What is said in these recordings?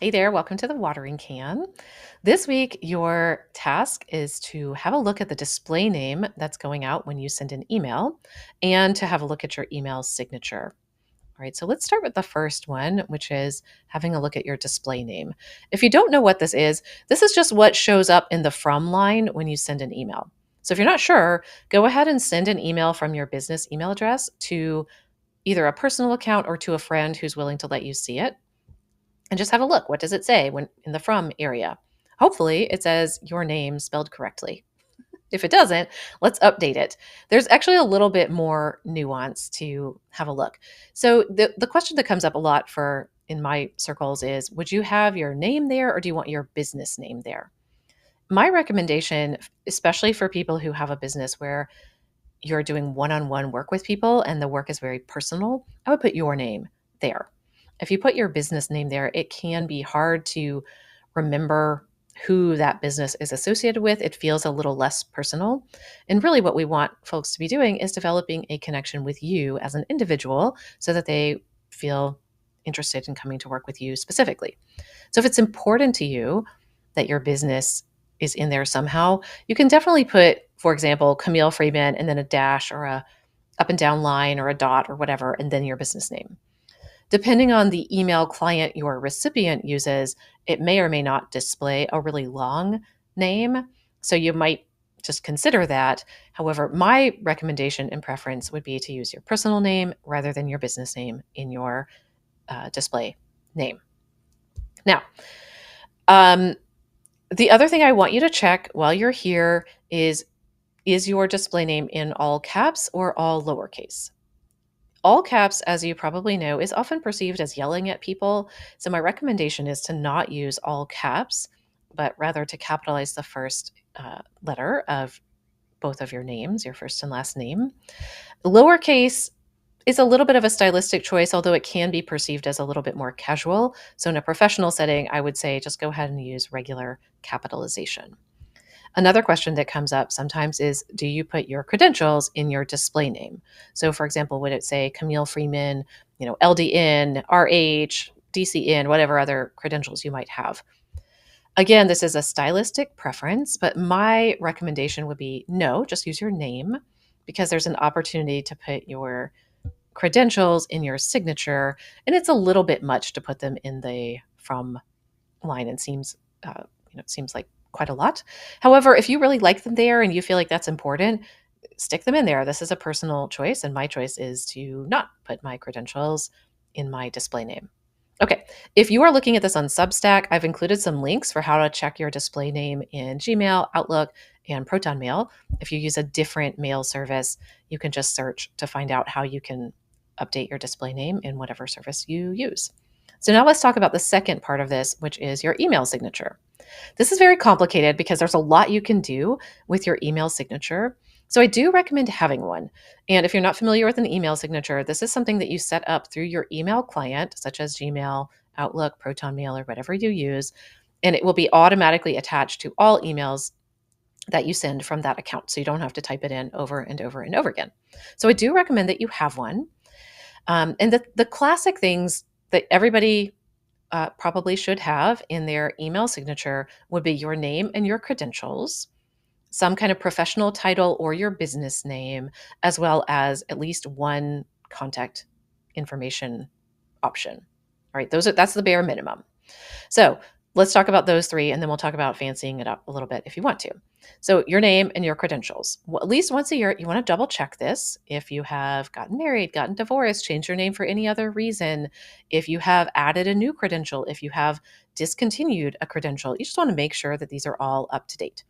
Hey there, welcome to the watering can. This week, your task is to have a look at the display name that's going out when you send an email and to have a look at your email signature. All right, so let's start with the first one, which is having a look at your display name. If you don't know what this is just what shows up in the from line when you send an email. So if you're not sure, go ahead and send an email from your business email address to either a personal account or to a friend who's willing to let you see it and just have a look. What does it say when in the from area? Hopefully, it says your name spelled correctly. If it doesn't, let's update it. There's actually a little bit more nuance to have a look. So the question that comes up a lot for in my circles is, would you have your name there or do you want your business name there? My recommendation, especially for people who have a business where you're doing one-on-one work with people and the work is very personal, I would put your name there. If you put your business name there, it can be hard to remember who that business is associated with. It feels a little less personal. And really, what we want folks to be doing is developing a connection with you as an individual so that they feel interested in coming to work with you specifically. So, if it's important to you that your business is in there somehow, you can definitely put, for example, Camille Freeman and then a dash or a up and down line or a dot or whatever, and then your business name. Depending on the email client your recipient uses, it may or may not display a really long name. So you might just consider that. However, my recommendation and preference would be to use your personal name rather than your business name in your display name. Now, um, the other thing I want you to check while you're here is your display name in all caps or all lowercase? All caps, as you probably know, is often perceived as yelling at people. So, my recommendation is to not use all caps, but rather to capitalize the first letter of both of your names, your first and last name. Lowercase is a little bit of a stylistic choice, although it can be perceived as a little bit more casual. So, in a professional setting, I would say just go ahead and use regular capitalization. Another question that comes up sometimes is, do you put your credentials in your display name? So for example, would it say Camille Freeman, LDN, RH, DCN, whatever other credentials you might have? Again, this is a stylistic preference, but my recommendation would be no, just use your name because there's an opportunity to put your credentials in your signature, and it's a little bit much to put them in the from line and it seems like quite a lot. However, if you really like them there and you feel like that's important, stick them in there. This is a personal choice, and my choice is to not put my credentials in my display name. Okay, if you are looking at this on Substack, I've included some links for how to check your display name in Gmail, Outlook, and Proton Mail. If you use a different mail service, you can just search to find out how you can update your display name in whatever service you use. So now let's talk about the second part of this, which is your email signature. This is very complicated because there's a lot you can do with your email signature. So I do recommend having one. And if you're not familiar with an email signature, this is something that you set up through your email client, such as Gmail, Outlook, Proton Mail, or whatever you use. And it will be automatically attached to all emails that you send from that account. So you don't have to type it in over and over and over again. So I do recommend that you have one. And the classic things that everybody probably should have in their email signature would be your name and your credentials, some kind of professional title or your business name, as well as at least one contact information option. All right, that's the bare minimum. So let's talk about those three, and then we'll talk about fancying it up a little bit if you want to. So your name and your credentials. Well, at least once a year, you want to double check this. If you have gotten married, gotten divorced, changed your name for any other reason, if you have added a new credential, if you have discontinued a credential, you just want to make sure that these are all up to date.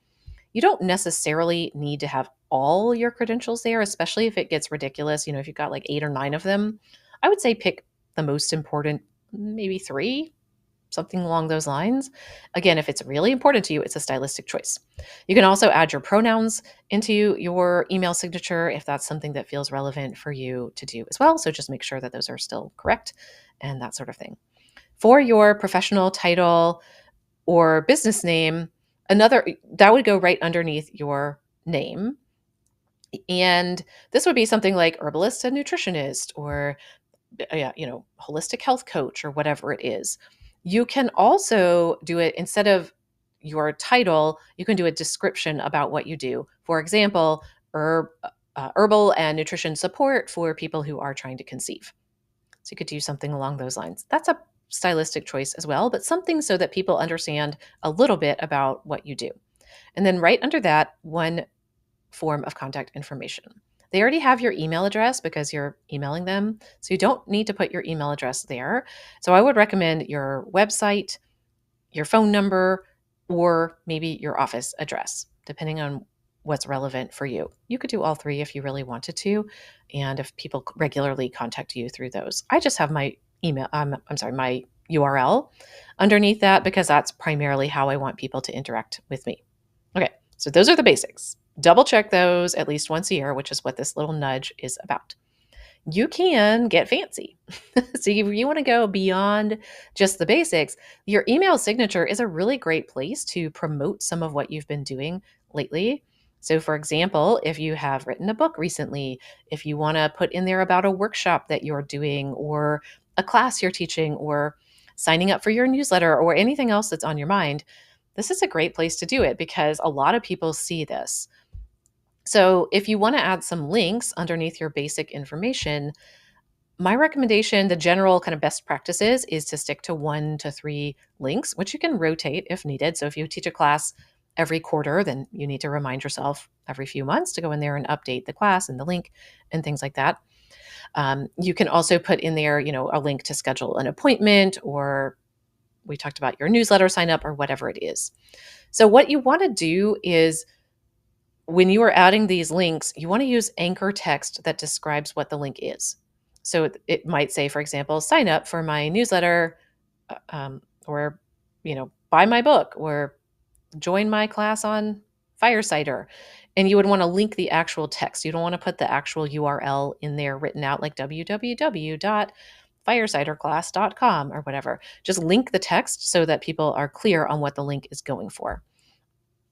You don't necessarily need to have all your credentials there, especially if it gets ridiculous. If you've got like 8 or 9 of them, I would say pick the most important, maybe 3, something along those lines. Again, if it's really important to you, it's a stylistic choice. You can also add your pronouns into your email signature if that's something that feels relevant for you to do as well. So just make sure that those are still correct and that sort of thing. For your professional title or business name, that would go right underneath your name. And this would be something like herbalist and nutritionist or holistic health coach or whatever it is. You can also do it instead of your title, you can do a description about what you do. For example, herbal and nutrition support for people who are trying to conceive. So you could do something along those lines. That's a stylistic choice as well, but something so that people understand a little bit about what you do. And then right under that, one form of contact information. They already have your email address because you're emailing them. So you don't need to put your email address there. So I would recommend your website, your phone number, or maybe your office address, depending on what's relevant for you. You could do all three if you really wanted to, and if people regularly contact you through those. I just have my email, I'm sorry, my URL underneath that because that's primarily how I want people to interact with me. Okay, so those are the basics. Double check those at least once a year, which is what this little nudge is about. You can get fancy. So if you want to go beyond just the basics, your email signature is a really great place to promote some of what you've been doing lately. So, for example, if you have written a book recently, if you want to put in there about a workshop that you're doing, or a class you're teaching, or signing up for your newsletter, or anything else that's on your mind, this is a great place to do it because a lot of people see this. So, if you want to add some links underneath your basic information, my recommendation, the general kind of best practices, is to stick to 1 to 3 links, which you can rotate if needed. So if you teach a class every quarter, then you need to remind yourself every few months to go in there and update the class and the link and things like that. You can also put in there, a link to schedule an appointment, or we talked about your newsletter sign up, or whatever it is. So what you want to do is, when you are adding these links, you want to use anchor text that describes what the link is. So it might say, for example, sign up for my newsletter, or, buy my book, or join my class on Firesider. And you would want to link the actual text. You don't want to put the actual URL in there written out like www.firesiderclass.com or whatever. Just link the text so that people are clear on what the link is going for.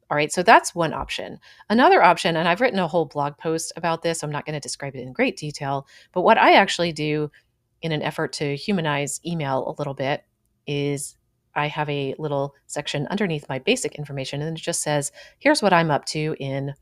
All right, so that's one option. Another option, and I've written a whole blog post about this, so I'm not going to describe it in great detail, but what I actually do in an effort to humanize email a little bit is I have a little section underneath my basic information, and it just says, here's what I'm up to in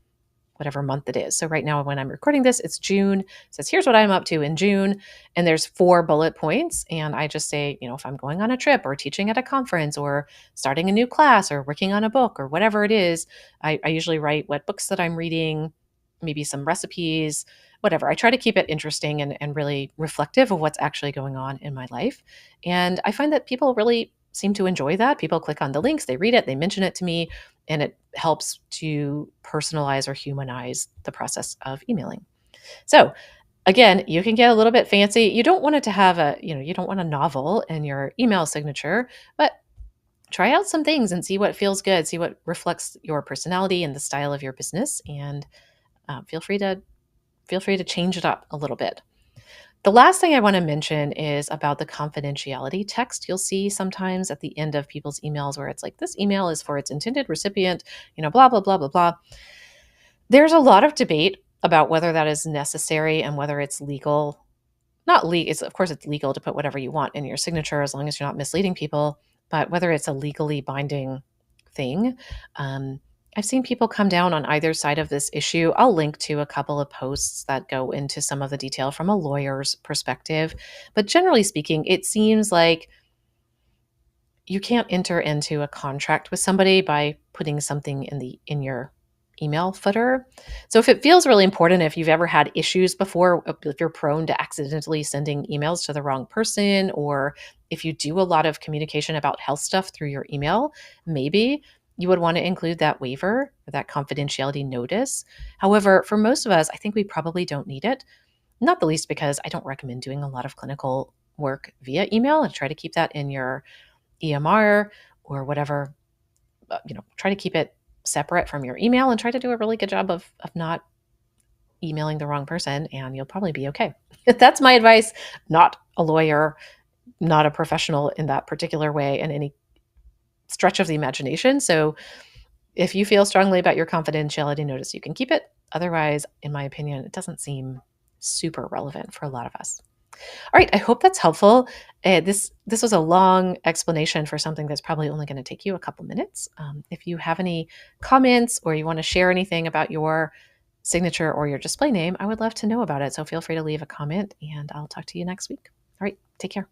whatever month it is. So right now, when I'm recording this, it's June. It says, here's what I'm up to in June. And there's 4 bullet points. And I just say, if I'm going on a trip, or teaching at a conference, or starting a new class, or working on a book, or whatever it is, I usually write what books that I'm reading, maybe some recipes, whatever. I try to keep it interesting and really reflective of what's actually going on in my life. And I find that people really seem to enjoy that. People click on the links, they read it, they mention it to me, and it helps to personalize or humanize the process of emailing. So, again, you can get a little bit fancy. You don't want it to have you don't want a novel in your email signature, but try out some things and see what feels good, see what reflects your personality and the style of your business, and feel free to change it up a little bit. The last thing I want to mention is about the confidentiality text you'll see sometimes at the end of people's emails, where it's like, this email is for its intended recipient, blah, blah, blah, blah, blah. There's a lot of debate about whether that is necessary and whether it's legal. Not legal, of course it's legal to put whatever you want in your signature as long as you're not misleading people, but whether it's a legally binding thing. I've seen people come down on either side of this issue. I'll link to a couple of posts that go into some of the detail from a lawyer's perspective. But generally speaking, it seems like you can't enter into a contract with somebody by putting something in your email footer. So if it feels really important, if you've ever had issues before, if you're prone to accidentally sending emails to the wrong person, or if you do a lot of communication about health stuff through your email, maybe you would want to include that waiver or that confidentiality notice. However, for most of us, I think we probably don't need it, not the least because I don't recommend doing a lot of clinical work via email, and try to keep that in your EMR or whatever. Try to keep it separate from your email and try to do a really good job of not emailing the wrong person, and you'll probably be okay. That's my advice. Not a lawyer, not a professional in that particular way in any stretch of the imagination. So if you feel strongly about your confidentiality notice, you can keep it. Otherwise, in my opinion, it doesn't seem super relevant for a lot of us. All right, I hope that's helpful. This was a long explanation for something that's probably only going to take you a couple minutes. If you have any comments or you want to share anything about your signature or your display name, I would love to know about it. So feel free to leave a comment and I'll talk to you next week. All right, take care.